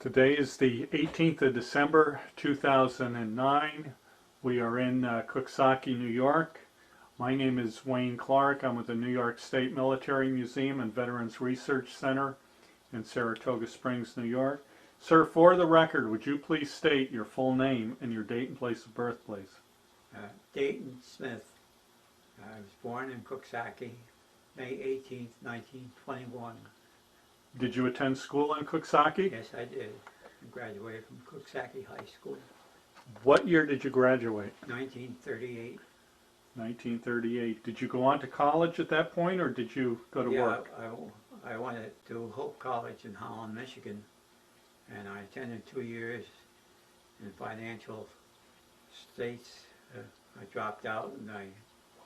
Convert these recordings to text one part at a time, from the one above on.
Today is the 18th of December 2009. We are in Coxsackie, New York. My name is Wayne Clark. I'm with the New York State Military Museum and Veterans Research Center in Saratoga Springs, New York. Sir, for the record, would you please state your full name and your date and place of birth, please? Dayton Smith. I was born in Coxsackie, May 18th, 1921. Did you attend school in Coxsackie? Yes, I did. I graduated from Coxsackie High School. What year did you graduate? 1938. 1938. Did you go on to college at that point, or did you go to work? I went to Hope College in Holland, Michigan, and I attended 2 years in financial states. I dropped out and I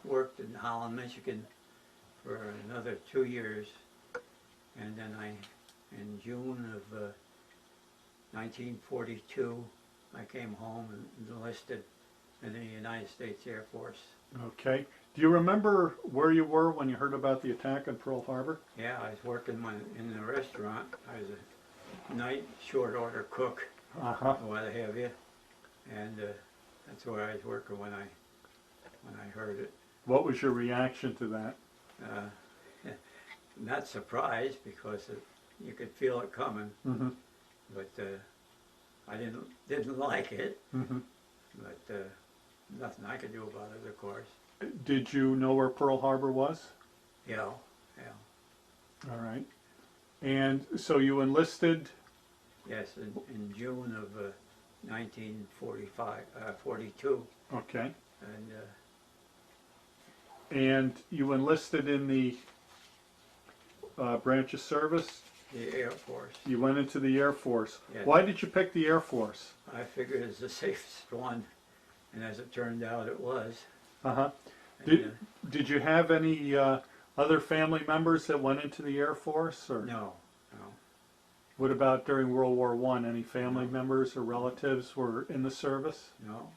worked in Holland, Michigan for another 2 years. And then in June of 1942, I came home and enlisted in the United States Air Force. Okay. Do you remember where you were when you heard about the attack on Pearl Harbor? Yeah, I was working in a restaurant. I was a night short order cook, what have you, and that's where I was working when I heard it. What was your reaction to that? Not surprised, because you could feel it coming, but I didn't like it. But nothing I could do about it, of course. Did you know where Pearl Harbor was? Yeah. All right. And so you enlisted? Yes, in June of 42. Okay. And you enlisted in the branch of service? the Air Force. You went into the Air Force. Yes. Why did you pick the Air Force? I figured it's the safest one, and as it turned out, it was. Did you have any other family members that went into the Air Force? Or No. what about during World War I? Any family members or relatives were in the service? No.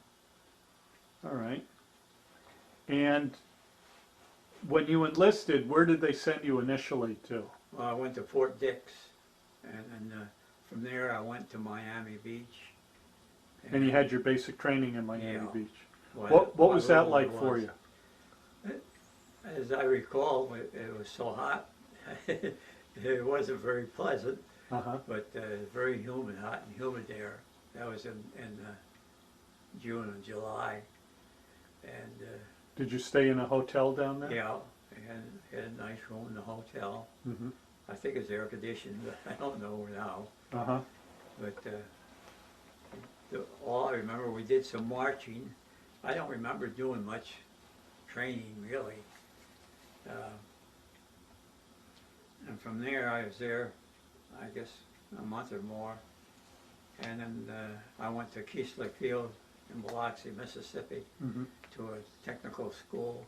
All right. And when you enlisted, where did they send you initially to? Well, I went to Fort Dix, and from there I went to Miami Beach. And you had your basic training in Miami Yeah. Beach. What was that like for you? As I recall, it was so hot. It wasn't very pleasant, but very humid, hot and humid there. That was in June and July. And Did you stay in a hotel down there? yeah, and had a nice room in the hotel. I think it's air conditioned, but I don't know now. But all I remember, we did some marching. I don't remember doing much training, really. And from there, I was there, I guess, a month or more. And then I went to Keesler Field in Biloxi, Mississippi, to a technical school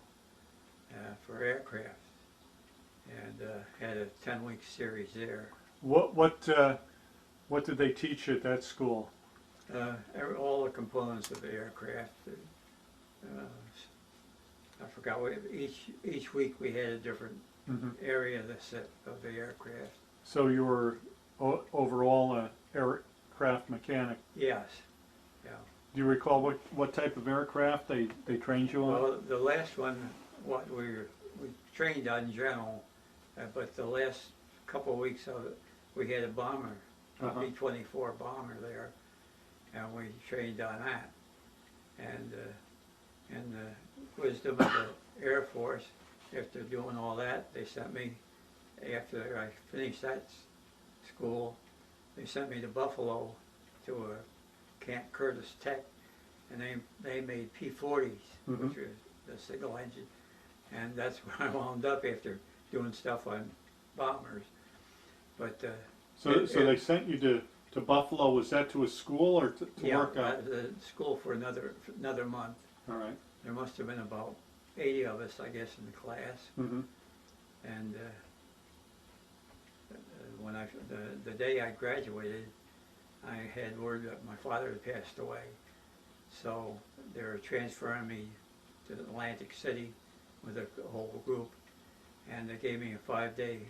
for aircraft, and had a 10-week series there. What did they teach you at that school? All the components of the aircraft. I forgot what each week we had a different area of the aircraft. So you were overall an aircraft mechanic. Yes. Yeah. Do you recall what type of aircraft they trained you on? Well, the last one, what we trained on general, but the last couple of weeks of it, we had a bomber, a B-24 bomber there, and we trained on that. And the wisdom of the Air Force, after doing all that, they sent me, after I finished that school, they sent me to Buffalo to a Camp Curtis Tech, and they made P-40s, which was the single engine, and that's where I wound up after doing stuff on bombers. But so they sent you to Buffalo. Was that to a school or to work out? The school for another month. All right. There must have been about 80 of us, I guess, in the class. And when the day I graduated, I had word that my father had passed away. So they were transferring me to Atlantic City with a whole group, and they gave me a 5-day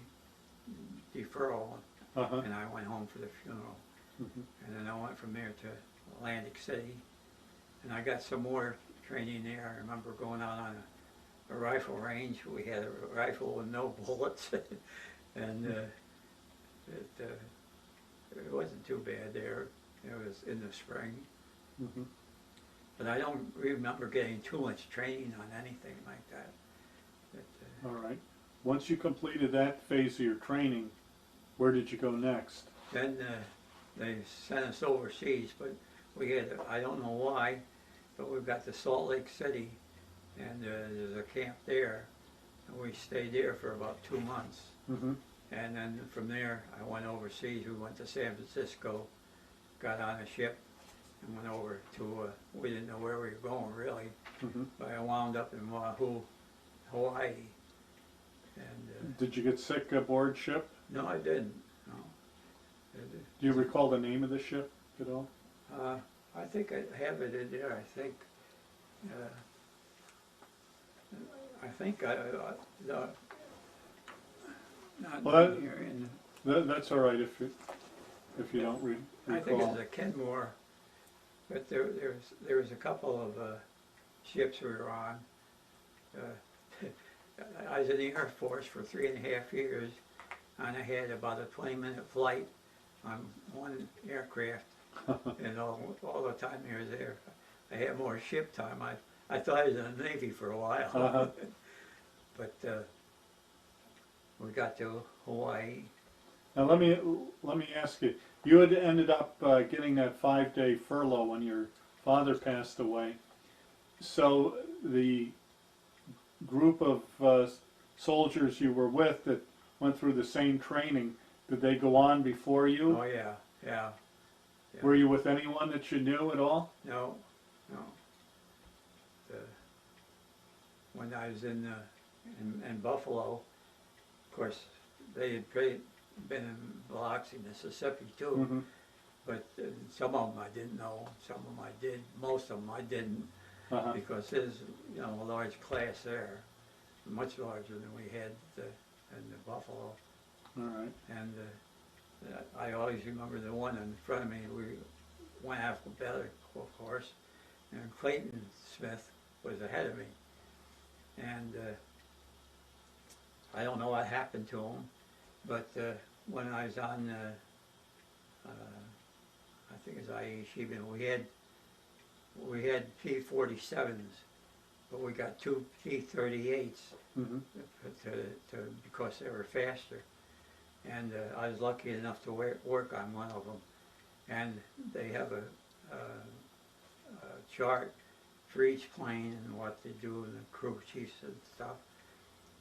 deferral, and I went home for the funeral. And then I went from there to Atlantic City, and I got some more training there. I remember going out on a rifle range. We had a rifle with no bullets, and it wasn't too bad there. It was in the spring. But I don't remember getting too much training on anything like that. But, all right. Once you completed that phase of your training, where did you go next? then they sent us overseas, but we had, I don't know why, but we got to Salt Lake City, and there's a camp there, and we stayed there for about 2 months. And then from there, I went overseas. We went to San Francisco, got on a ship, and went over to, we didn't know where we were going really, but I wound up in Oahu, Hawaii. And did you get sick aboard ship? no, I didn't. No. Do you recall the name of the ship at all? I think I have it in there. No, not Well, in here. That's all right if you don't recall. I think it's a Kenmore, but there was a couple of ships we were on. I was in the Air Force for 3.5 years, and I had about a 20-minute flight on one aircraft, and all the time I was there, I had more ship time. I thought I was in the Navy for a while, but we got to Hawaii. Now let me ask you. You had ended up getting that 5-day furlough when your father passed away. So the group of soldiers you were with that went through the same training, did they go on before you? Oh yeah. Were you with anyone that you knew at all? No. When I was in Buffalo, of course, they had been in Biloxi, Mississippi too, but some of them I didn't know, some of them I did, most of them I didn't, because there's a large class there, much larger than we had in the Buffalo. All right. And I always remember the one in front of me. We went alphabetical, of course, and Clayton Smith was ahead of me. And I don't know what happened to him, but when I was on, I think it was I Ashima, we had P-47s, but we got 2 P-38s because they were faster. And I was lucky enough to work on one of them. And they have a chart for each plane and what they do and the crew chiefs and stuff.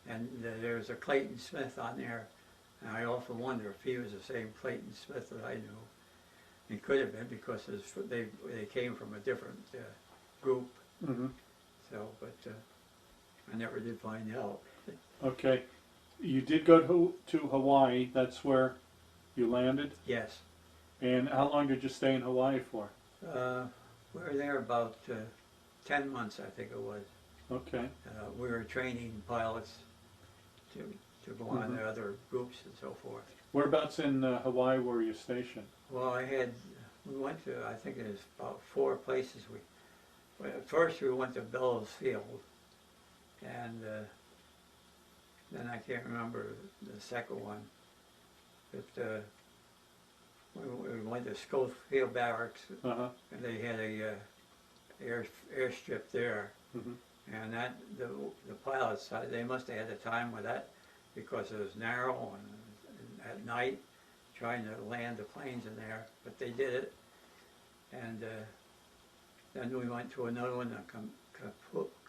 And there's a Clayton Smith on there. And I often wonder if he was the same Clayton Smith that I knew. He could have been because they came from a different group. So, but I never did find out. Okay. You did go to Hawaii. That's where you landed? Yes. And how long did you stay in Hawaii for? We were there about 10 months, I think it was. Okay. We were training pilots to go on to other groups and so forth. Whereabouts in Hawaii were you stationed? Well, we went to, I think it was about 4 places. At first we went to Bellows Field, and then I can't remember the second one, but we went to Schofield Barracks, and they had a airstrip there, and that the pilots, they must have had a time with that because it was narrow and at night trying to land the planes in there, but they did it. And then we went to another one,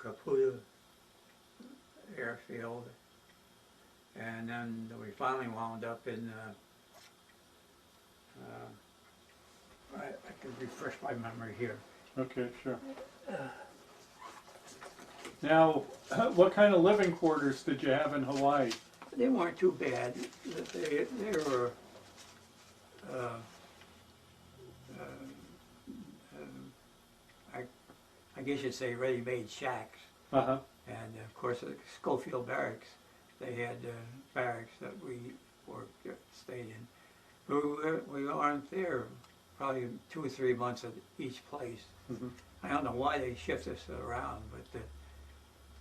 Kaputa airfield, and then we finally wound up in I can refresh my memory here. Okay, sure. Now, what kind of living quarters did you have in Hawaii? They weren't too bad. They were I guess you'd say ready-made shacks. And of course at Schofield Barracks, they had barracks that we stayed in. We weren't there probably 2 or 3 months at each place. Mhm. I don't know why they shift us around, but of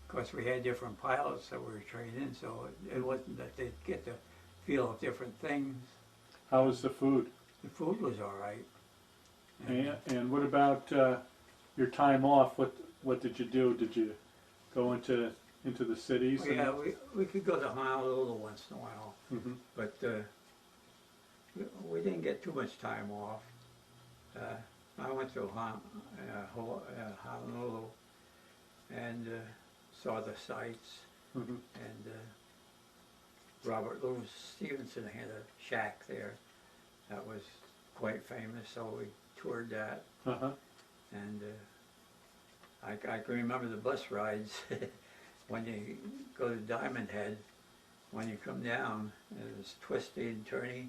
course we had different pilots that we were trained in, so it wasn't that they'd get the feel of different things. How was the food? The food was all right. And what about your time off? What did you do? Did you go into the cities? Yeah, we could go to Honolulu once in a while, Mm-hmm. but we didn't get too much time off. I went to Honolulu and saw the sights, Mm-hmm. and Robert Louis Stevenson had a shack there that was quite famous, so we toured that. Uh-huh. And I can remember the bus rides when you go to Diamondhead. When you come down, it was twisty and turny,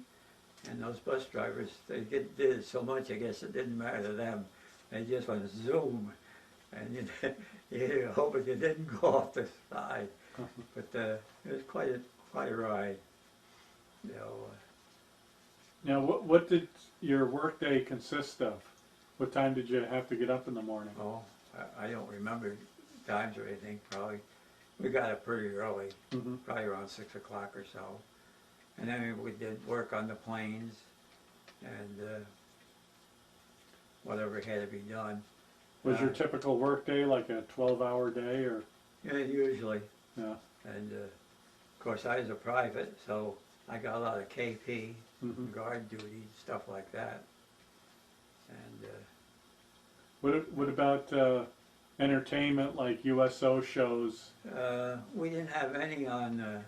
and those bus drivers, they did it so much, I guess it didn't matter to them. They just went zoom, and you hoping you didn't go off the side. But it was quite a ride. You know, Now, what did your workday consist of? What time did you have to get up in the morning? oh, I don't remember times or anything, probably. We got up pretty early, Mm-hmm. probably around 6 o'clock or so. And then we did work on the planes and whatever had to be done. Was your typical workday like a 12-hour day, or? Yeah, usually. Yeah. And of course I was a private, so I got a lot of KP, Mm-hmm. guard duty, stuff like that. And What about entertainment like USO shows? we didn't have any on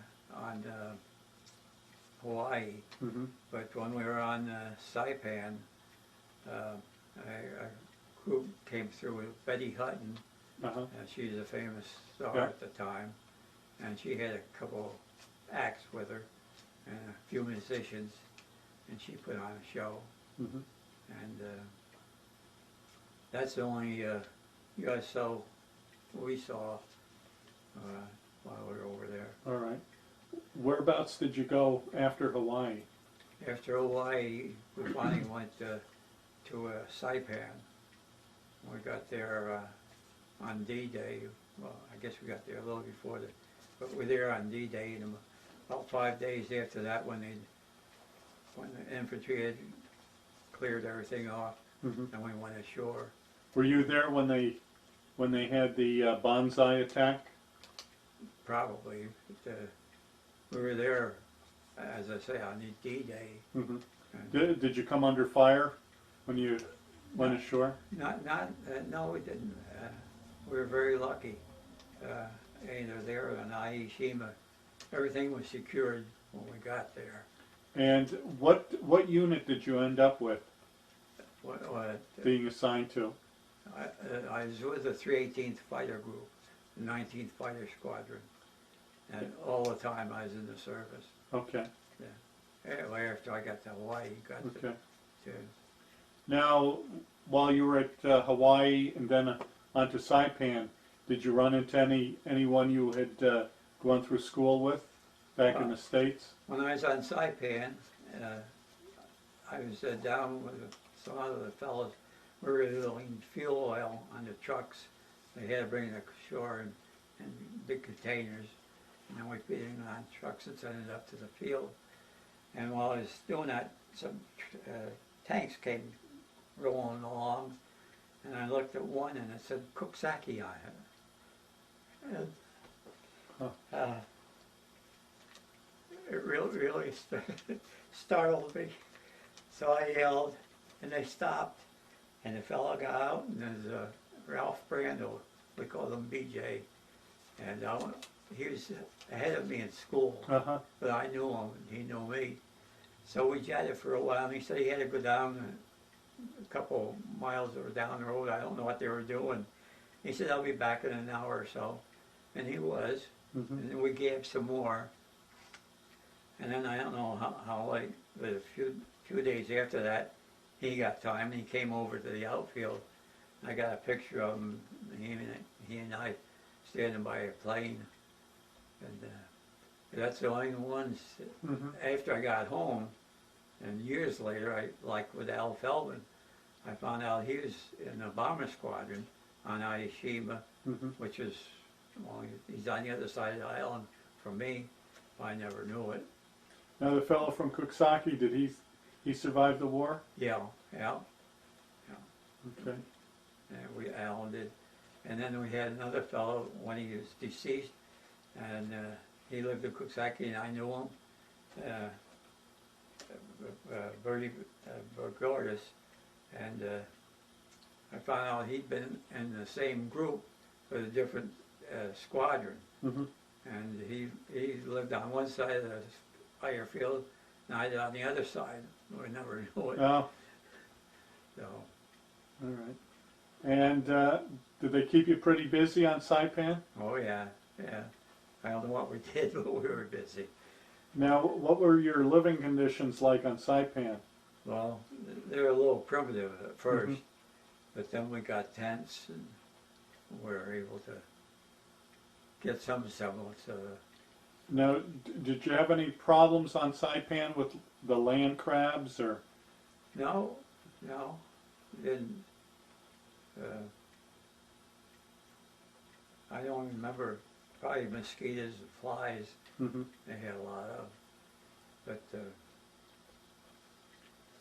Hawaii, Mm-hmm. but when we were on Saipan, a group came through with Betty Hutton. Uh-huh. She's a famous star Yeah. at the time, and she had a couple acts with her and a few musicians, and she put on a show. Mm-hmm. And that's the only USO we saw while we were over there. All right. Whereabouts did you go after Hawaii? After Hawaii, we finally went to Saipan. We got there on D-Day. Well, I guess we got there a little before that, but we were there on D-Day, and about 5 days after that, when the infantry had cleared everything off, Mm-hmm. and we went ashore. Were you there when they had the bonsai attack? Probably. But, we were there, as I say, on the D-Day. Mm-hmm. And Did you come under fire when you went ashore? no, we didn't. We were very lucky. Either there or on I Ashima, everything was secured when we got there. And what unit did you end up with, What, being assigned to? I was with the 318th Fighter Group, the 19th Fighter Squadron, and all the time I was in the service. Okay. Anyway, after I got to Hawaii, Okay. to Now, while you were at Hawaii and then onto Saipan, did you run into anyone you had gone through school with back in the States? when I was on Saipan, I was down with some other fellows. We were loading fuel oil on the trucks. They had to bring it ashore in big containers, and then we put it on trucks and sent it up to the field. And while I was doing that, some tanks came rolling along, and I looked at one and it said Coxsackie on it. And, it really startled me. So I yelled, and they stopped, and the fellow got out, and there's Ralph Brando, we called him BJ, and he was ahead of me in school, Uh-huh. but I knew him, and he knew me. So we chatted for a while, and he said he had to go down a couple miles or down the road. I don't know what they were doing. He said, I'll be back in an hour or so. And he was, Mm-hmm. and then we gave some more. And then I don't know how late, but a few days after that, he got time, and he came over to the outfield. I got a picture of him, he and I standing by a plane. And that's the only ones. Mm-hmm. After I got home, And years later, like with Al Feldman, I found out he was in the bomber squadron on I Ashima, which is, well, he's on the other side of the island from me. I never knew it. Now the fellow from Coxsackie, did he survive the war? Yeah. Okay. And Alan did. And then we had another fellow when he was deceased, and he lived in Coxsackie, and I knew him. Bertie Burgardis, and I found out he'd been in the same group with a different squadron, and he lived on one side of the airfield, and I did on the other side. We never knew it. Oh. So. All right. And did they keep you pretty busy on Saipan? Oh yeah. I don't know what we did, but we were busy. Now, what were your living conditions like on Saipan? Well, they were a little primitive at first, but then we got tents and we were able to get some semblance of it. Now, did you have any problems on Saipan with the land crabs, or? No, didn't. I don't remember. Probably mosquitoes and flies. They had a lot of, but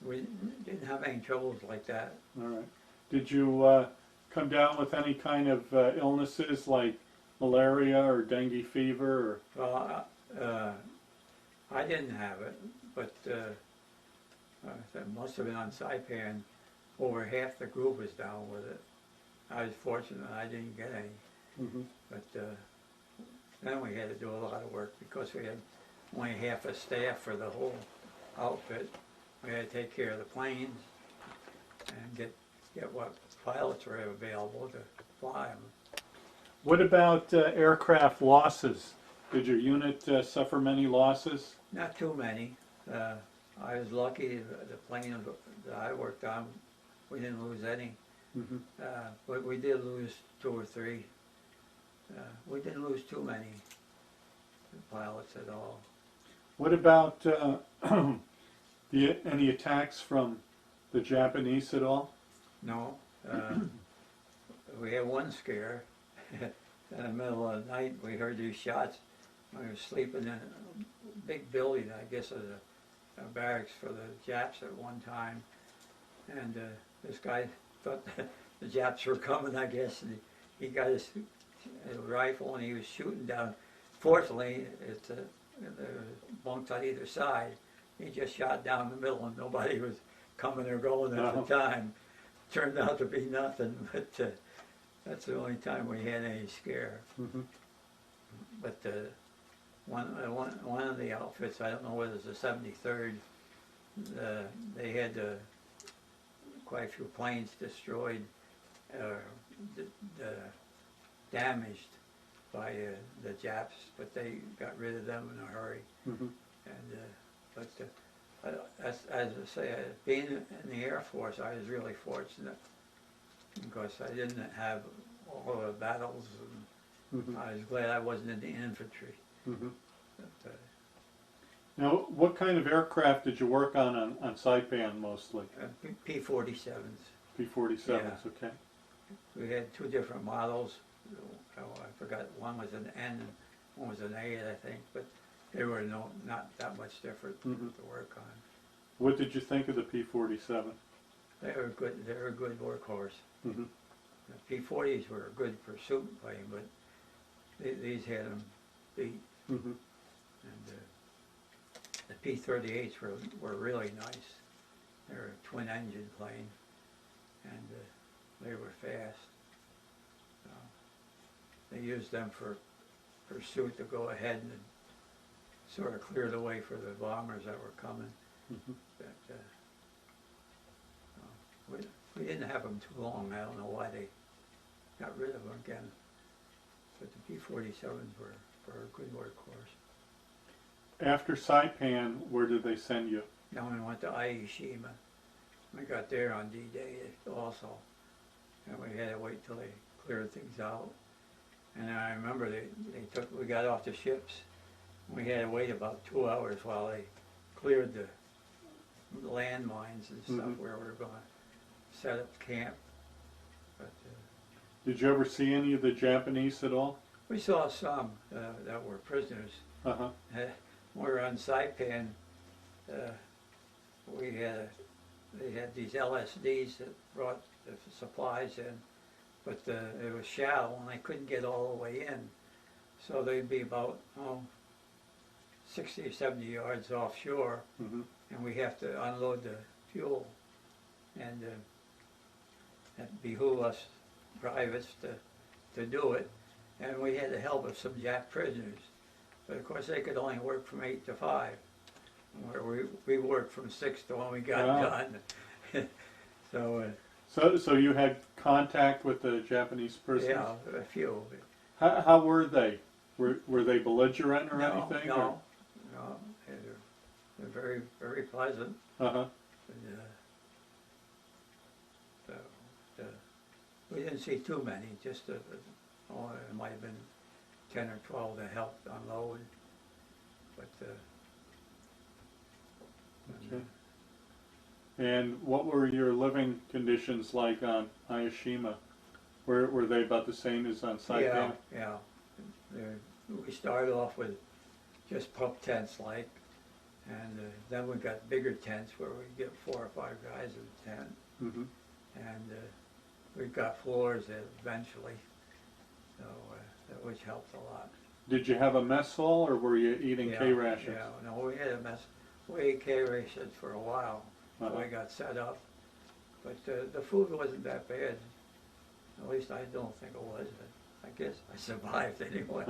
we didn't have any troubles like that. All right. Did you come down with any kind of illnesses like malaria or dengue fever? Or? Well, I didn't have it, but that must have been on Saipan. Over half the group was down with it. I was fortunate I didn't get any, but then we had to do a lot of work because we had only half a staff for the whole outfit. We had to take care of the planes and get what pilots were available to fly them. What about aircraft losses? Did your unit suffer many losses? Not too many. I was lucky. The plane that I worked on, we didn't lose any. But we did lose 2 or 3. We didn't lose too many pilots at all. What about any attacks from the Japanese at all? No. We had one scare. In the middle of the night, we heard these shots. We were sleeping in a big building, I guess it was a barracks for the Japs at one time. And this guy thought the Japs were coming, I guess, and he got his rifle and he was shooting down. Fortunately, there were bunks on either side. He just shot down the middle and nobody was coming or going at the time. Turned out to be nothing, but that's the only time we had any scare. But one of the outfits, I don't know whether it's the 73rd, they had quite a few planes destroyed, damaged by the Japs, but they got rid of them in a hurry. And as I say, being in the Air Force, I was really fortunate because I didn't have all the battles, and I was glad I wasn't in the infantry. But, now, what kind of aircraft did you work on Saipan mostly? P-47s. P-47s, Yeah. okay. We had 2 different models. Oh, I forgot, one was an N and one was an A, I think, but they were not that much different to work on. What did you think of the P-47? They were good. They were a good workhorse. Mm-hmm. The P-40s were a good pursuit plane, but these had them beat. Mm-hmm. And the P-38s were really nice. They were a twin-engine plane, and they were fast. They used them for pursuit to go ahead and sort of clear the way for the bombers that were coming. Mm-hmm. But we didn't have them too long. I don't know why they got rid of them again. But the P-47s were a good workhorse. After Saipan, where did they send you? Then we went to I Ashima. We got there on D-Day also. And we had to wait till they cleared things out. And I remember we got off the ships. We had to wait about 2 hours while they cleared landmines and stuff where we were going to set up camp. But Did you ever see any of the Japanese at all? we saw some that were prisoners. Uh-huh. When we were on Saipan, they had these LSDs that brought the supplies in, but it was shallow and they couldn't get all the way in. So they'd be about 60 or 70 yards offshore, and we have to unload the fuel. And it behooved us privates to do it. And we had the help of some Jap prisoners. But of course they could only work from 8 to 5, where we worked from 6 to when we got done. So you had contact with the Japanese prisoners? Yeah, a few. How were they? Were they belligerent or No, anything? no, no. They're very, very pleasant. Uh-huh. And, we didn't see too many, just it might have been 10 or 12 that helped unload. But Okay. And what were your living conditions like on I Ashima? Were they about the same as on Saipan? yeah. We started off with just pup tents like, and then we got bigger tents where we get 4 or 5 guys in a tent. And we got floors eventually, so which helped a lot. Did you have a mess hall, or were you eating K rations? Yeah, no, we had a mess. We ate K rations for a while until we got set up, but the food wasn't that bad. At least I don't think it was, but I guess I survived anyway.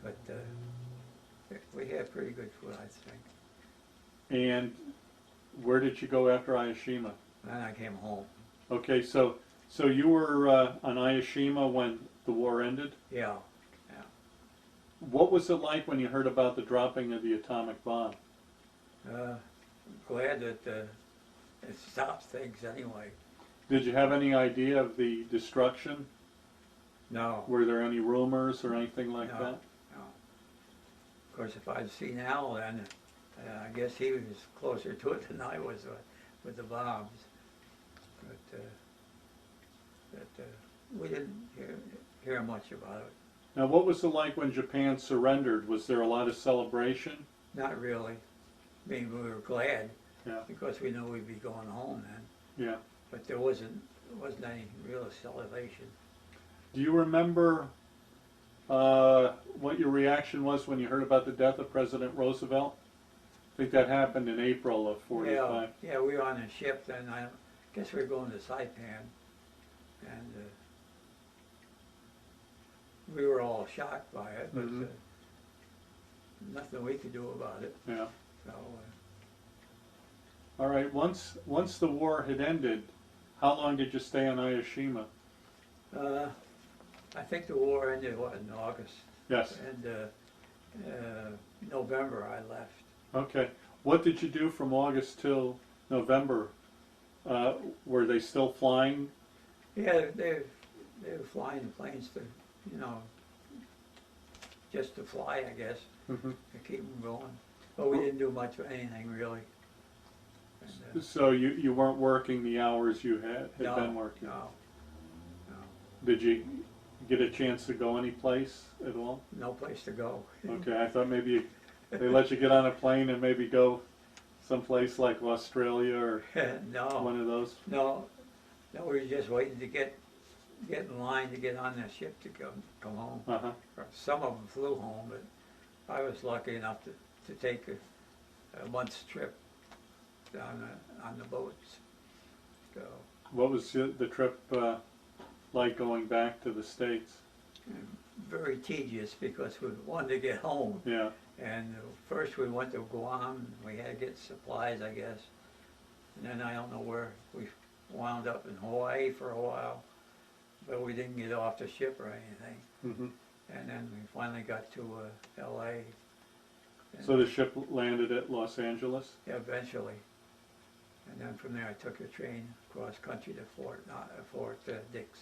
But we had pretty good food, I think. And where did you go after I Ashima? Then I came home. Okay, so you were on I Ashima when the war ended? Yeah. What was it like when you heard about the dropping of the atomic bomb? Glad that it stopped things anyway. Did you have any idea of the destruction? No. Were there any rumors or anything like that? No. Of course, if I'd seen Al then, I guess he was closer to it than I was with the bombs. But we didn't hear much about it. Now, what was it like when Japan surrendered? Was there a lot of celebration? Not really. I mean, we were glad because we knew we'd be going home then. Yeah. But there wasn't any real celebration. Do you remember what your reaction was when you heard about the death of President Roosevelt? I think that happened in April of '45. Yeah, we were on a ship then. I guess we were going to Saipan, and we were all shocked by it, but nothing we could do about it. Yeah. So, all right. Once the war had ended, how long did you stay on I Ashima? I think the war ended in August. Yes. And November I left. Okay. What did you do from August till November? Were they still flying? Yeah, they were flying planes to, just to fly, I guess, to keep them going. But we didn't do much of anything really. And, so you weren't working the hours you had been working? No. Did you get a chance to go any place at all? No place to go. Okay, I thought maybe they let you get on a plane and maybe go someplace like Australia or No. one of those. No, we were just waiting to get in line to get on that ship to come home. Some of them flew home, but I was lucky enough to take a month's trip on the boats. So, what was the trip like going back to the States? Very tedious because we wanted to get home. Yeah. And first we went to Guam. We had to get supplies, I guess. And then I don't know where we wound up in Hawaii for a while, but we didn't get off the ship or anything. And then we finally got to L.A. So the ship landed at Los Angeles? Eventually. And then from there I took a train across country to Fort Dix.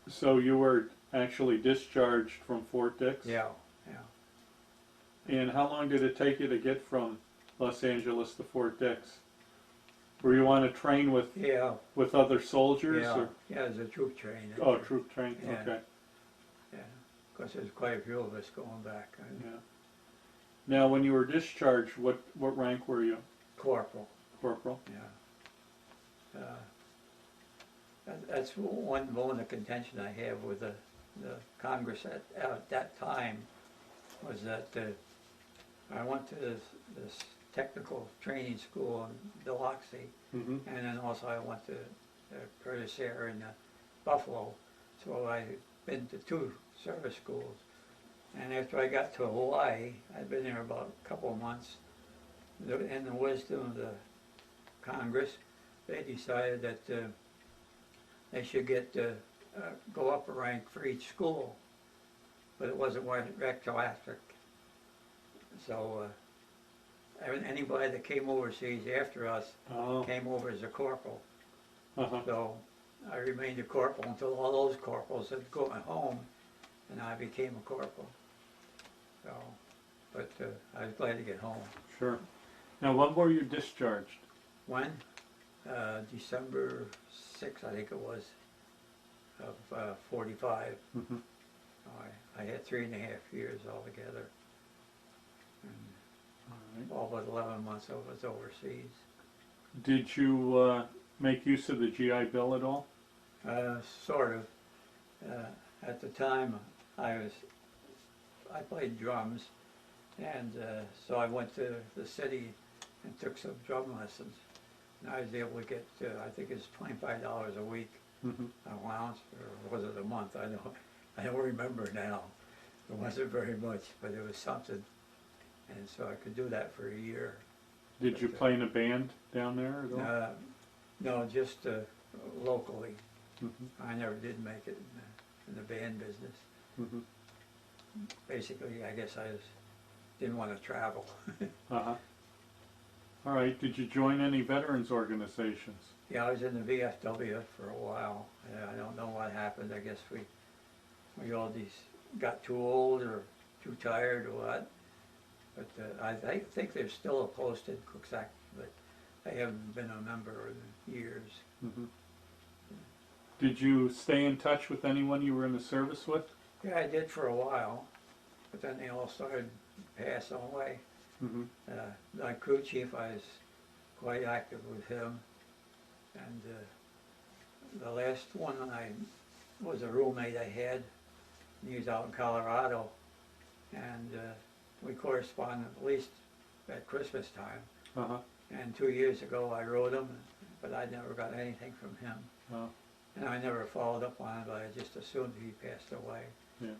So you were actually discharged from Fort Dix? Yeah. And how long did it take you to get from Los Angeles to Fort Dix. Were you on a train with Yeah, other soldiers? yeah, Or? yeah, it was a troop train. Oh, troop train. Yeah. Okay. Yeah, because there's quite a few of us going back. Yeah. Now, when you were discharged, what rank were you? Corporal. Corporal. Yeah. That's one bone of contention I have with the Congress at that time, was that I went to this technical training school in Biloxi, Mm-hmm. and then also I went to Curtis Air in Buffalo, so I've been to 2 service schools. And after I got to Hawaii, I'd been there about a couple of months, in the wisdom of the Congress, they decided that they should go up a rank for each school, but it wasn't retroactive. So anybody that came overseas after us came over as a corporal. So I remained a corporal until all those corporals had gone home, and I became a corporal. So, but I was glad to get home. Sure. Now, when were you discharged? When? December 6th, I think it was, of 45. Mm-hmm. I had 3.5 years altogether. And All right. all but 11 months I was overseas. Did you make use of the GI Bill at all? Sort of. At the time, I played drums, and so I went to the city and took some drum lessons. And I was able to get, I think it's $25 a week Mm-hmm. allowance, or was it a month? I don't remember now. It wasn't very much, but it was something. And so I could do that for a year. Did you play in a band down there at all? No, just locally. Mm-hmm. I never did make it in the band business. Mm-hmm. Basically, I guess I just didn't want to travel. Uh-huh. All right. Did you join any veterans organizations? Yeah, I was in the VFW for a while. I don't know what happened. I guess we all got too old or too tired or what. But I think there's still a post in Coxsackie, but I haven't been a member in years. Mm-hmm. Did you stay in touch with anyone you were in the service with? Yeah, I did for a while, but then they all started passing away. Mm-hmm. My crew chief, I was quite active with him, and the last one I was a roommate I had. He was out in Colorado, and we corresponded at least at Christmas time. Uh-huh. And 2 years ago I wrote him, but I never got anything from him. Oh. And I never followed up on it, but I just assumed he passed away. Yeah.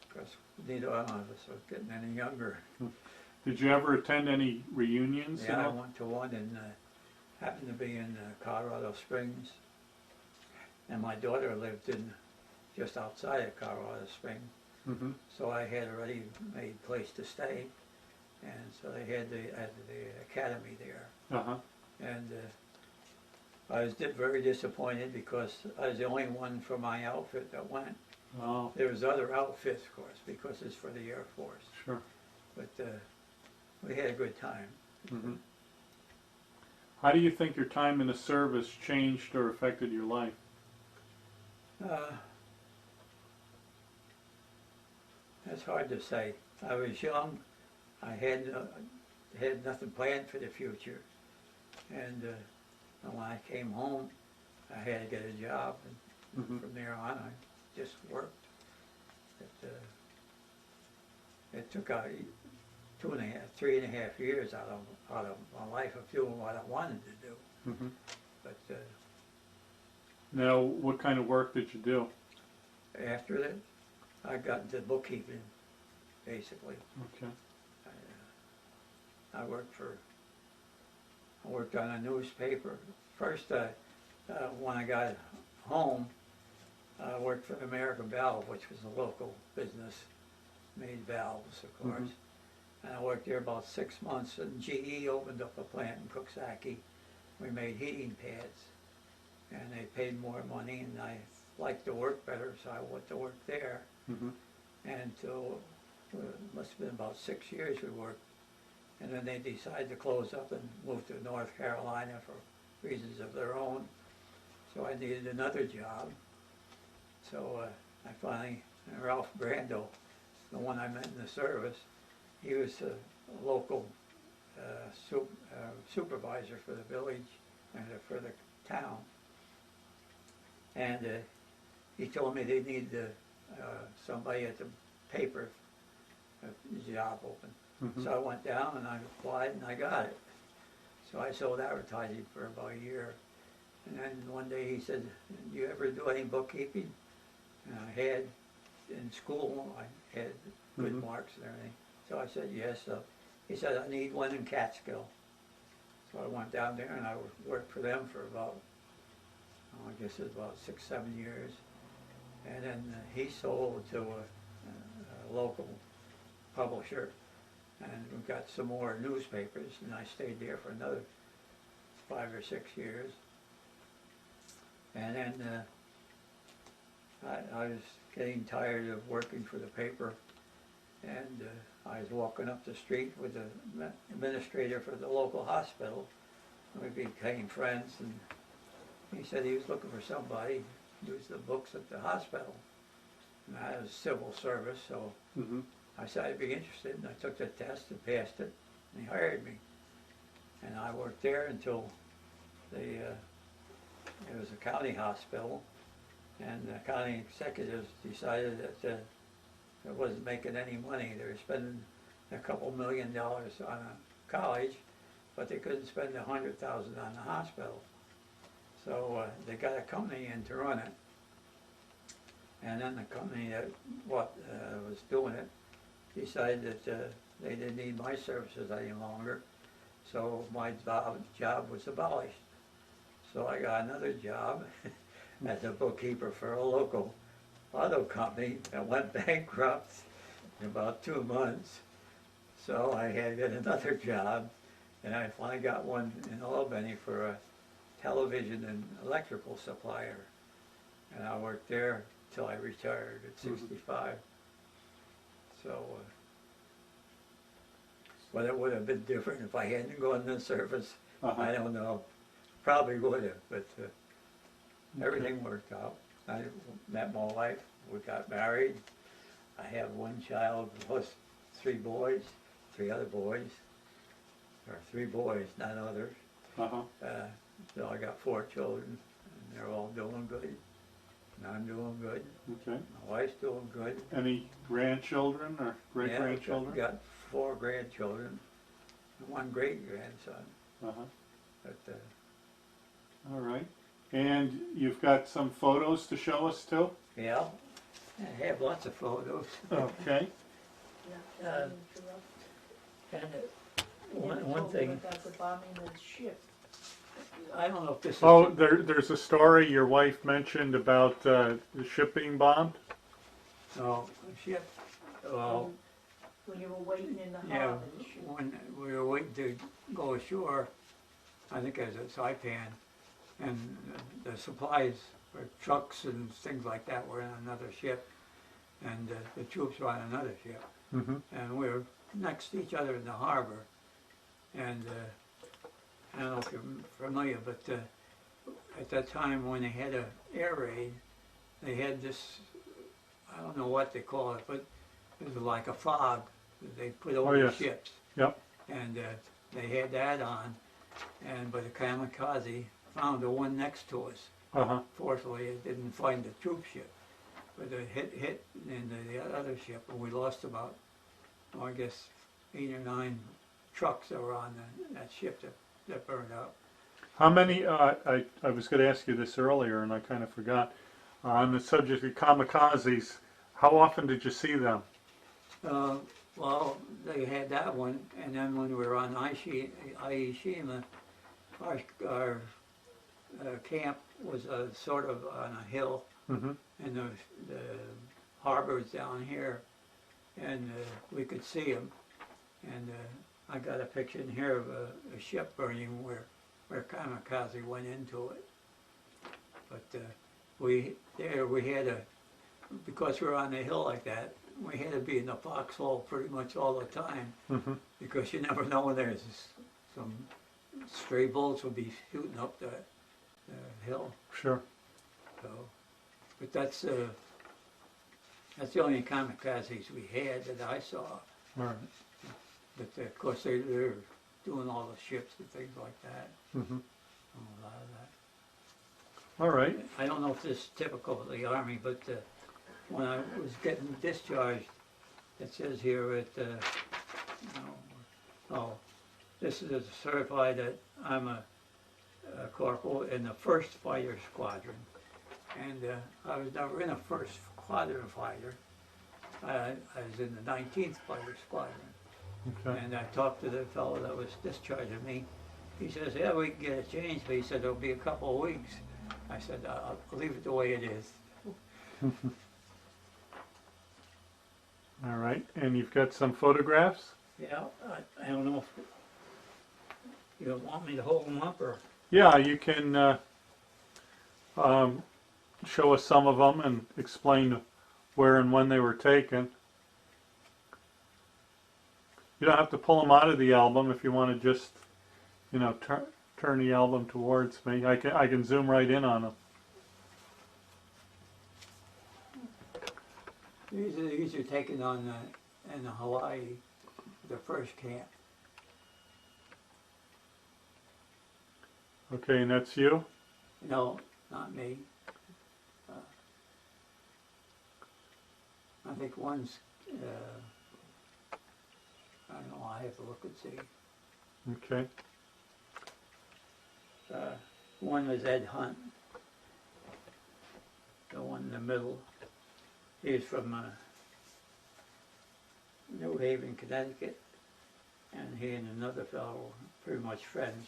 Because neither one of us was getting any younger. Did you ever attend any reunions? Yeah, I went to one and happened to be in Colorado Springs. And my daughter lived just outside of Colorado Springs. Mm-hmm. So I had a ready-made place to stay. And so they had the academy there. Uh-huh. And I was very disappointed because I was the only one from my outfit that went. Oh, There was other outfits, of course, because it's for the Air Force. sure. But we had a good time. Mm-hmm. How do you think your time in the service changed or affected your life? That's hard to say. I was young. I had nothing planned for the future. And when I came home, I had to get a job. And Mm-hmm. from there on, I just worked. It took 3.5 years out of my life of doing what I wanted to do. Mm-hmm. But Now, what kind of work did you do? after that, I got into bookkeeping, basically. Okay. I worked on a newspaper. First, when I got home, I worked for American Valve, which was a local business, made valves, of course. Mm-hmm. And I worked there about 6 months, and GE opened up a plant in Coxsackie. We made heating pads, and they paid more money, and I liked to work better, so I went to work there. Mm-hmm. And until, it must have been about 6 years we worked. and then they decided to close up and move to North Carolina for reasons of their own. So I needed another job. So I finally, Ralph Brando, the one I met in the service, he was a local supervisor for the village and for the town. And he told me they need somebody at the paper job open. Mm-hmm. So I went down and I applied and I got it. So I sold advertising for about a year. And then one day he said, "Do you ever do any bookkeeping?" And I had, in school, I had good Mm-hmm. marks and everything. So I said, yes. So he said, "I need one in Catskill." So I went down there and I worked for them for about, I guess it was about 6-7 years. And then he sold to a local publisher, and we got some more newspapers, and I stayed there for another 5 or 6 years. And then I was getting tired of working for the paper, and I was walking up the street with the administrator for the local hospital. We became friends, and he said he was looking for somebody to use the books at the hospital. And I was civil service, so Mm-hmm. I said I'd be interested, and I took the test and passed it, and he hired me. And I worked there until it was a county hospital, and the county executives decided that it wasn't making any money. They were spending a couple $1 million on a college, but they couldn't spend $100,000 on the hospital. So they got a company in to run it, and then the company that was doing it decided that they didn't need my services any longer, so my job was abolished. So I got another job as a bookkeeper for a local auto company that went bankrupt in about 2 months. So I had to get another job, and I finally got one in Albany for a television and electrical supplier. And I worked there till I retired at 65. So, but it would have been different if I hadn't gone to the service. Uh-huh. I don't know. Probably would have, but everything worked out. I met my wife. We got married. I have one child plus 3 boys, 3 other boys, or 3 boys, not others. Uh-huh. So I got 4 children, and they're all doing good. And I'm doing good. Okay. My wife's doing good. Any grandchildren or great-grandchildren? Yeah, got 4 grandchildren, and 1 great-grandson. Uh-huh. But All right. And you've got some photos to show us too? yeah, I have lots of photos. Okay. And one thing, About the bombing of the ship. I don't know if this is. Oh, there's a story your wife mentioned about the ship being bombed? No, ship. Well, When you were waiting in the yeah, harbor, the ship. when we were waiting to go ashore, I think it was at Saipan, and the supplies for trucks and things like that were in another ship, and the troops were on another ship. Mm-hmm. And we were next to each other in the harbor. And I don't know if you're familiar, but at that time when they had an air raid, they had this, I don't know what they call it, but it was like a fog that they put over yes. the ships. Yep. And they had that on, but the Kamikaze found the one next to us. Uh-huh. Fortunately, it didn't find the troop ship, but it hit into the other ship, and we lost about, I guess, 8 or 9 trucks that were on that ship that burned up. How many, I was going to ask you this earlier and I kind of forgot, on the subject of kamikazes, how often did you see them? Well, they had that one, and then when we were on I Ashima, our camp was sort of on a hill, Mm-hmm. and the harbor was down here, and we could see them. And I got a picture in here of a ship burning where Kamikaze went into it. But we had because we were on the hill like that, we had to be in the foxhole pretty much all the time Mm-hmm. because you never know when there's some stray bullets will be shooting up the hill. Sure. So, but that's the only kamikazes we had that I saw. All right. But of course they're doing all the ships and things like that. Mm-hmm. A lot of that. All right. I don't know if this is typical of the Army, but when I was getting discharged, it says here this is certified that I'm a corporal in the 1st Fighter Squadron. And I was never in a 1st Squadron fighter. I was in the 19th Fighter Squadron. Okay. And I talked to the fellow that was discharging me. He says, yeah, we can get it changed, but he said it'll be a couple of weeks. I said, I'll leave it the way it is. All right. And you've got some photographs? Yeah, I don't know if you want me to hold them up or... Yeah, you can show us some of them and explain where and when they were taken. You don't have to pull them out of the album if you want to just, you know, turn the album towards me. I can zoom right in on them. These are taken on in Hawaii, the first camp. Okay, and that's you? No, not me. I think one's, I don't know, I have to look and see. Okay. One was Ed Hunt, the one in the middle. He's from New Haven, Connecticut, and he and another fellow were pretty much friends.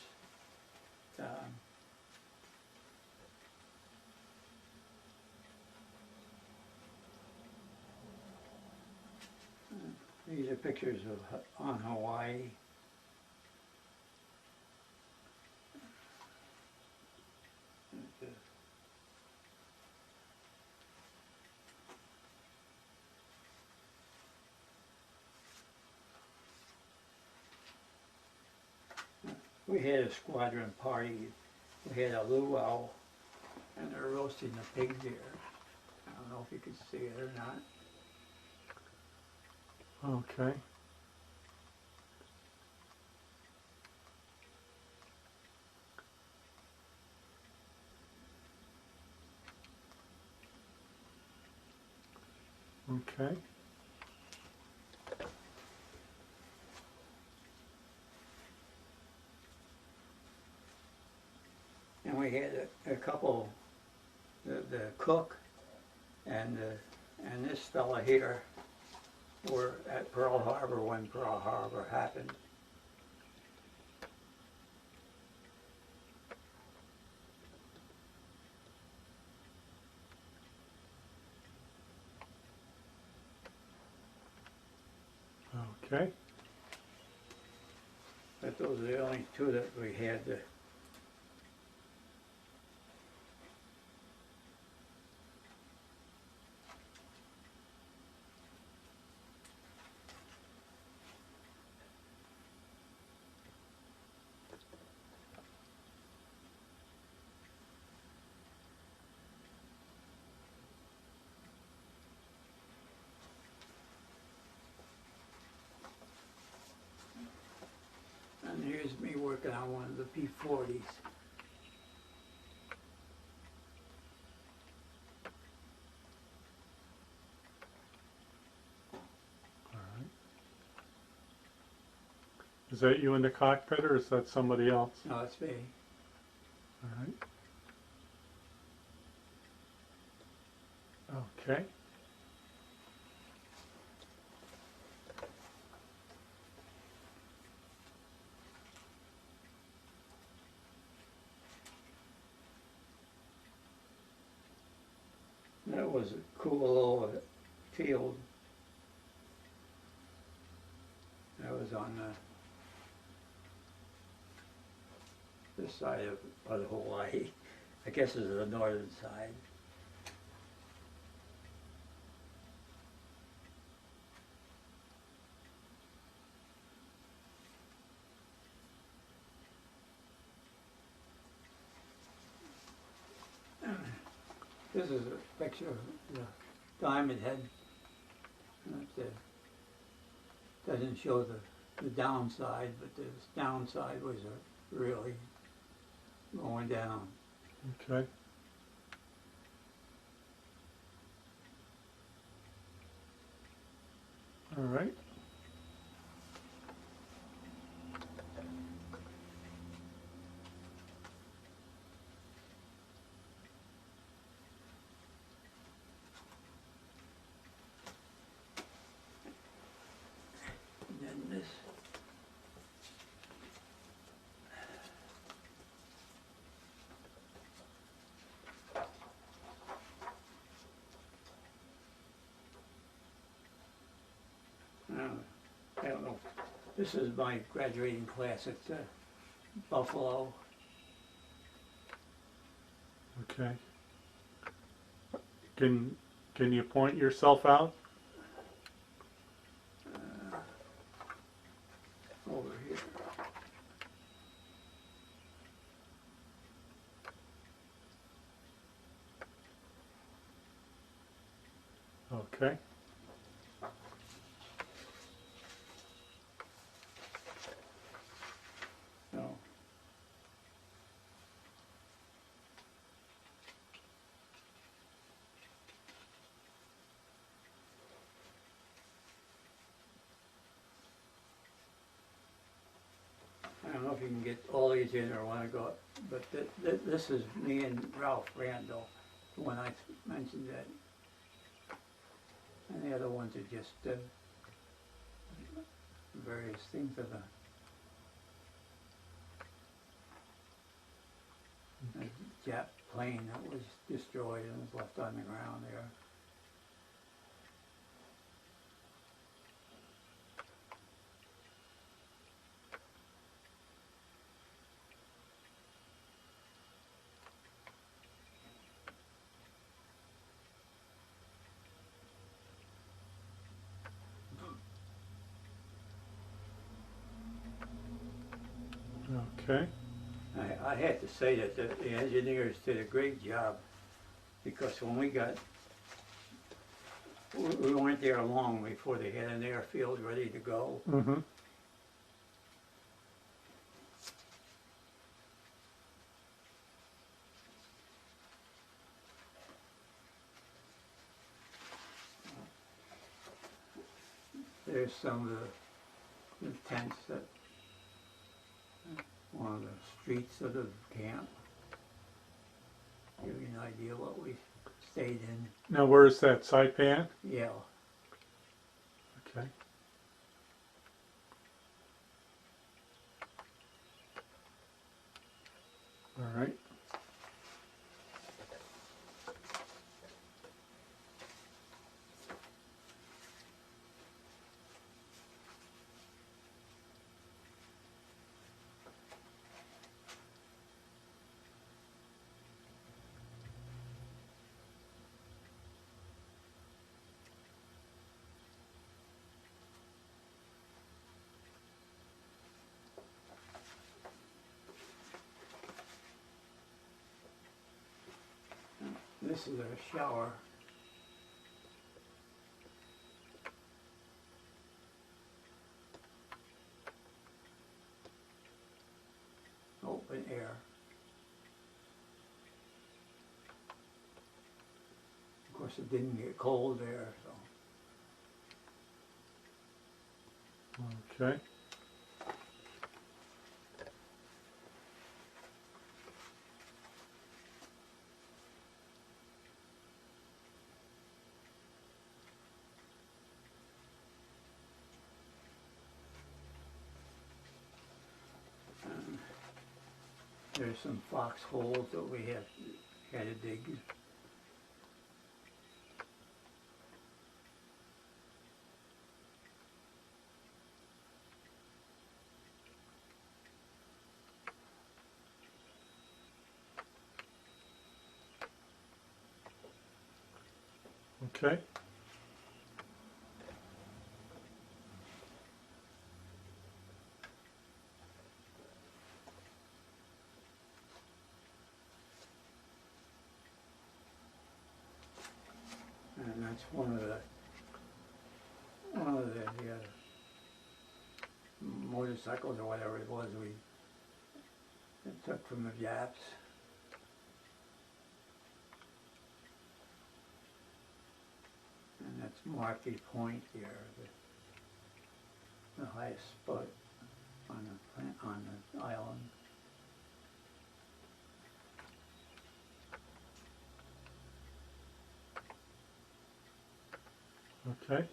These are pictures of on Hawaii. We had a squadron party. We had a luau, and they're roasting the pig there. I don't know if you can see it or not. Okay. Okay. And we had a couple, the cook and this fella here were at Pearl Harbor when Pearl Harbor happened. Okay. But those are the only two that we had. And here's me working on one of the P-40s. All right. Is that you in the cockpit or is that somebody else? No, it's me. All right. Okay. That was a cool little field. That was on this side of Hawaii. I guess it's the northern side. This is a picture of the Diamondhead. Doesn't show the downside, but the downside was really going down. Okay. All right. And then this. I don't know. This is my graduating class at Buffalo. Okay. Can you point yourself out? Over here. Okay. So. I don't know if you can get all these in or want to go, but this is me and Ralph Brando, when I mentioned that. And the other ones are just various things of a Jap plane that was destroyed and was left on the ground there. Okay. I had to say that the engineers did a great job, because when we weren't there long before they had an airfield ready to go. Mm-hmm. There's some of the tents that one of the streets of the camp. Give you an idea what we stayed in. Now, where's that, Saipan? Yeah. Okay. All right. This is a shower. Open air. Of course, it didn't get cold there, so. Okay. There's some foxholes that we had to dig. Okay. That's one of the motorcycles or whatever it was we took from the Japs. And that's Markey Point here, the highest spot on the island. Okay.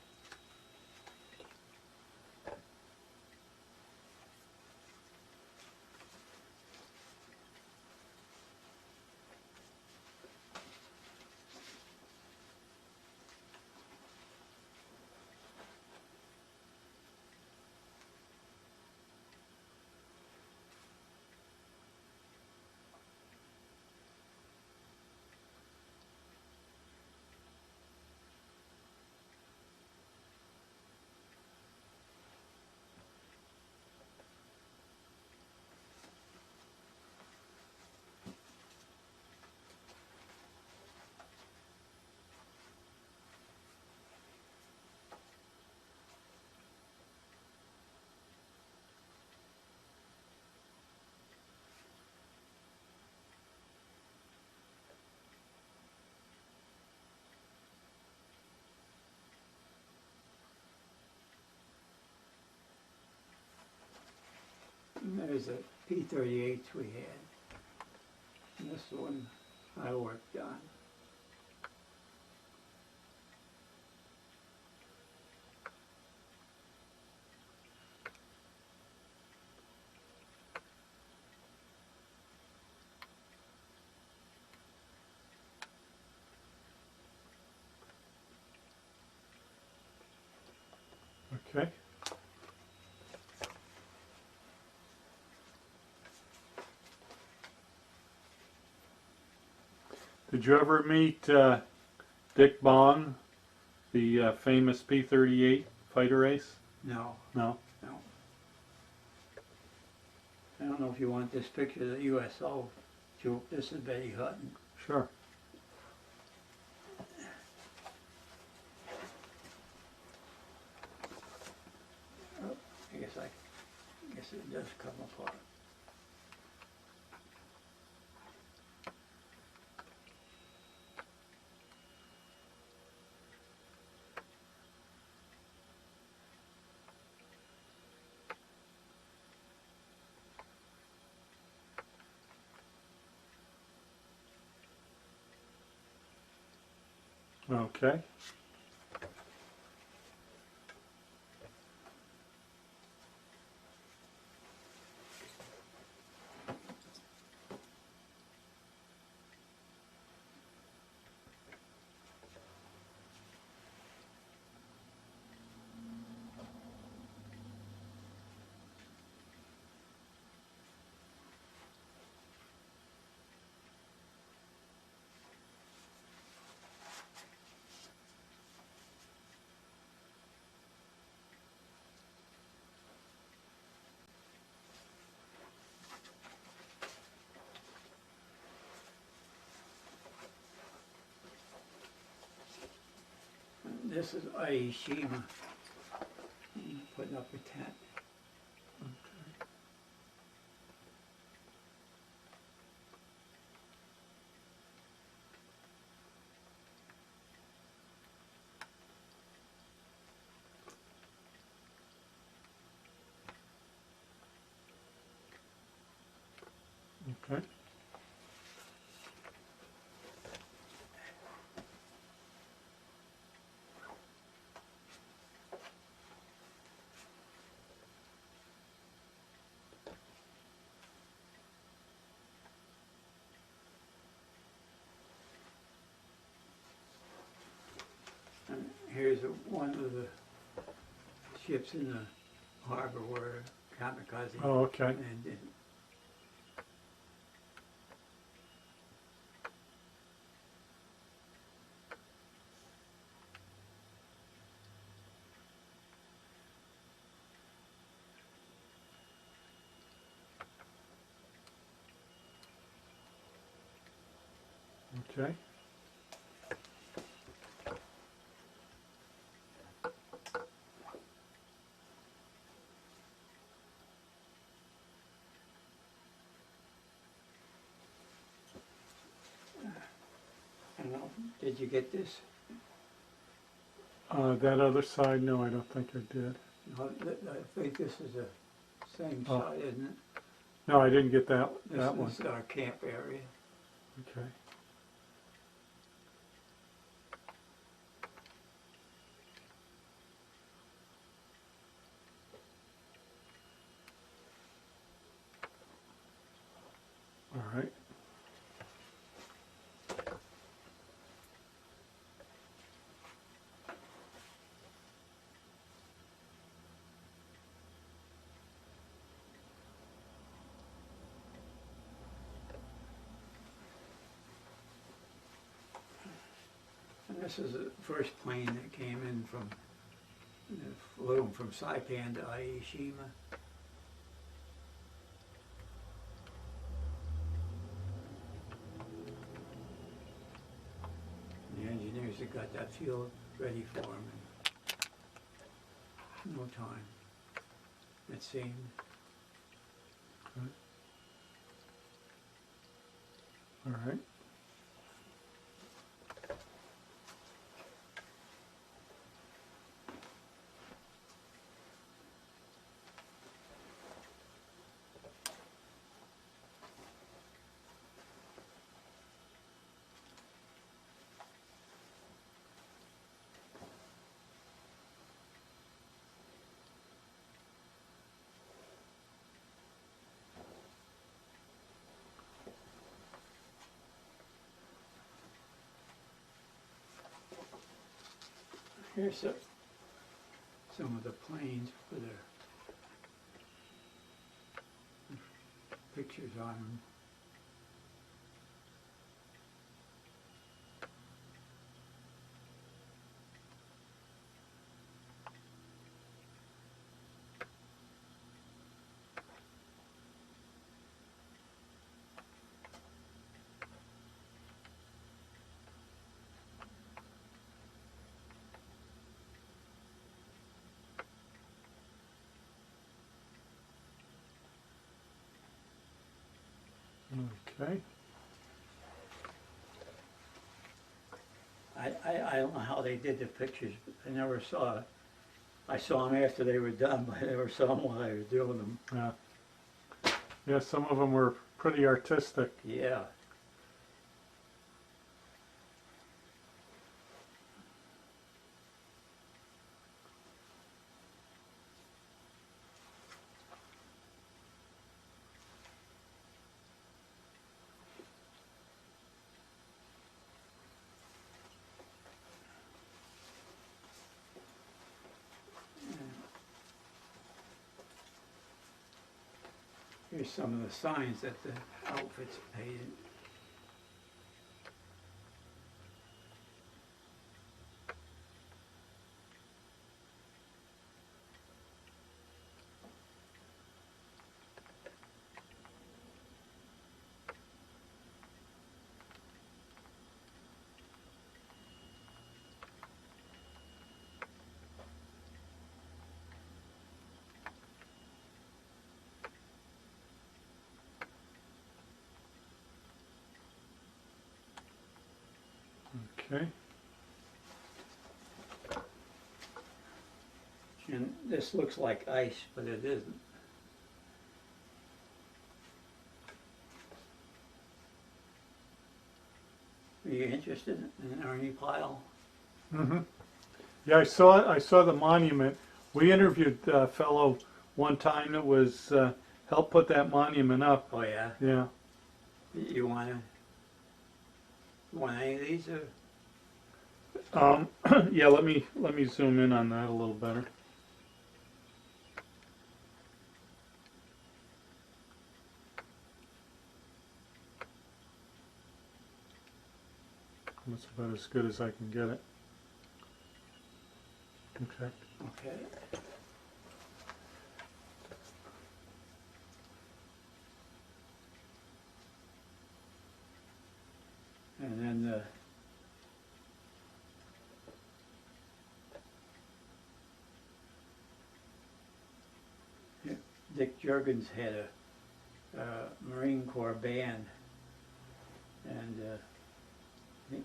And there's a P-38 we had. And this one I worked on. Okay. Did you ever meet Dick Bond, the famous P-38 fighter ace? No, No? no. I don't know if you want this picture of the USO. This is Betty Hutton. Sure. I guess it does come apart. Okay. This is I Ashima. Putting up a tent. Okay. And here's one of the ships in the harbor where Kamikaze Oh, okay. landed. Okay. Did you get this? That other side, no, I don't think I did. No, I think this is the same Oh. side, isn't it? No, I didn't get that This one. is our camp area. Okay. All right. And this is the first plane that came in from, flew from Saipan to I Ashima. The engineers had got that field ready for them in no time, it seemed. All right. Here's some of the planes with their pictures on them. Okay. I don't know how they did the pictures. I never saw it. I saw them after they were done, but I never saw them while I was doing them. Yeah. Yeah, some of them were pretty artistic. Yeah. Here's some of the signs that the outfits painted. Okay. And this looks like ice, but it isn't. Are you interested in Ernie Pyle? Mm-hmm. Yeah, I saw it. I saw the monument. We interviewed a fellow one time that was helped put that monument up. Oh yeah. Yeah. You want any of these? Or? Yeah. Let me zoom in on that a little better. That's about as good as I can get it. Okay. Okay. And then Dick Jurgens had a Marine Corps band, and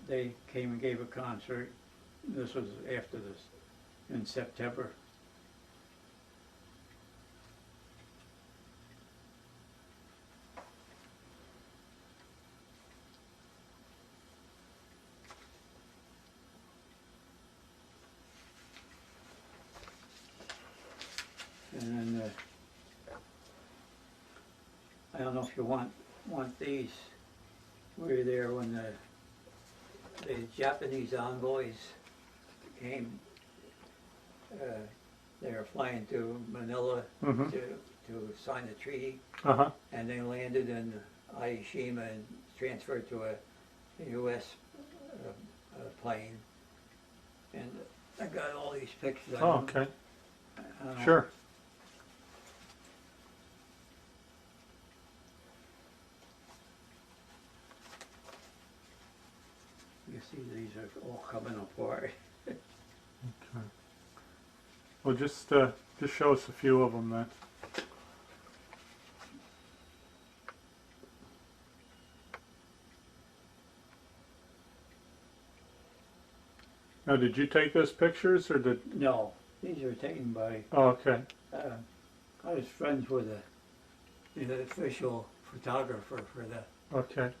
they came and gave a concert. This was after this, in September. And then, I don't know if you want these. We were there when the Japanese envoys came. They were flying to Manila Mm-hmm. to sign a treaty, Uh-huh. and they landed in I Ashima and transferred to a U.S. Plane. And I got all these pictures. I Oh, don't- okay. I don't know. Sure. You see, these are all coming apart. Okay. Well, just show us a few of them then. Now, did you take those pictures, or did? No, these are taken by. Oh, okay. I was friends with the official photographer for the Okay.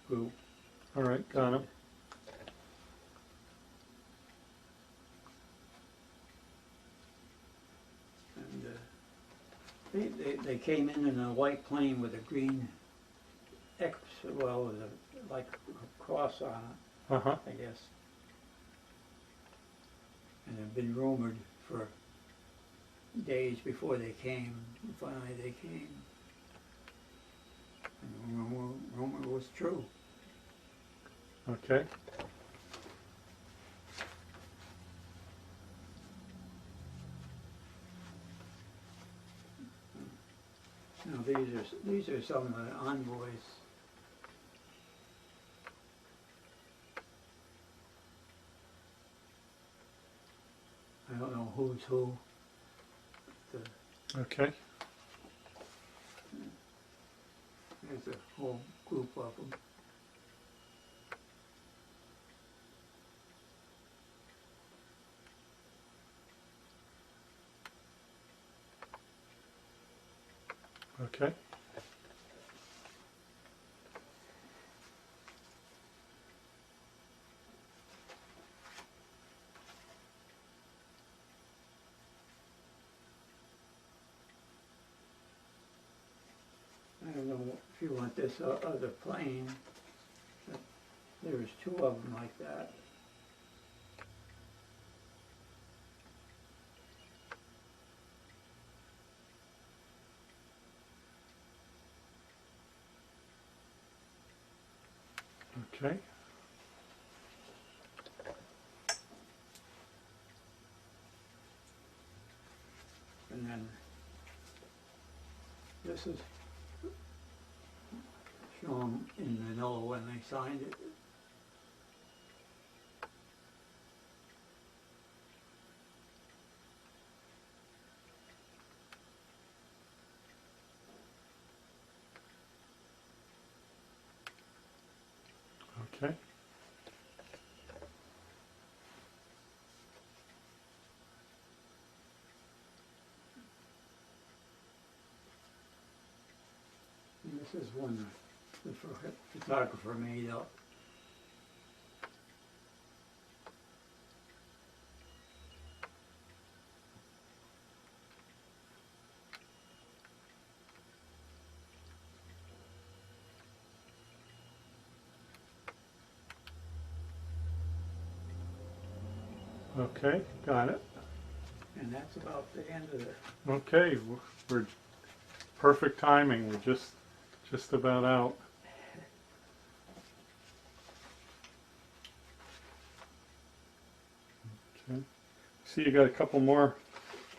group. All right. Got 'em. And they came in a white plane with a green X, well, with a, like a cross on it, Uh-huh. I guess. And it had been rumored for days before they came. And finally they came. And the rumor was true. Okay. Now these are some of the envoys. I don't know who's who. Okay. There's a whole group of them. Okay. I don't know if you want this other plane, but there's two of them like that. Okay. And then this is shown in Manila when they signed it. Okay. And this is one the photographer made up. Okay. Got it. And that's about the end of it. Okay. We're perfect timing. We're just about out. Okay. See, you got a couple more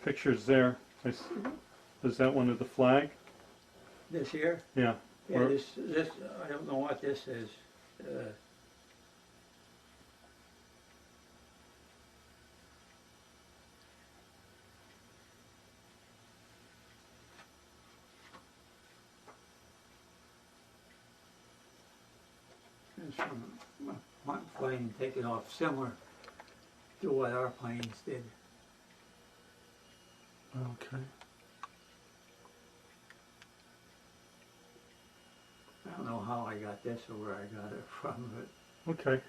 pictures there. Is that one of the flag? This here? Yeah. Yeah, Or- this, I don't know what this is. It's from plane taking off similar to what our planes did. Okay. I don't know how I got this or where I got it from, but Okay.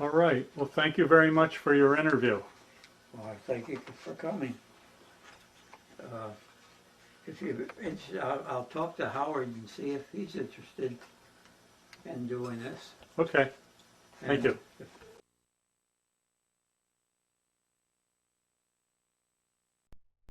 All right. Well, thank you very much for your interview. well, I thank you for coming. If you, I'll talk to Howard and see if he's interested in doing this. Okay. Thank And you. If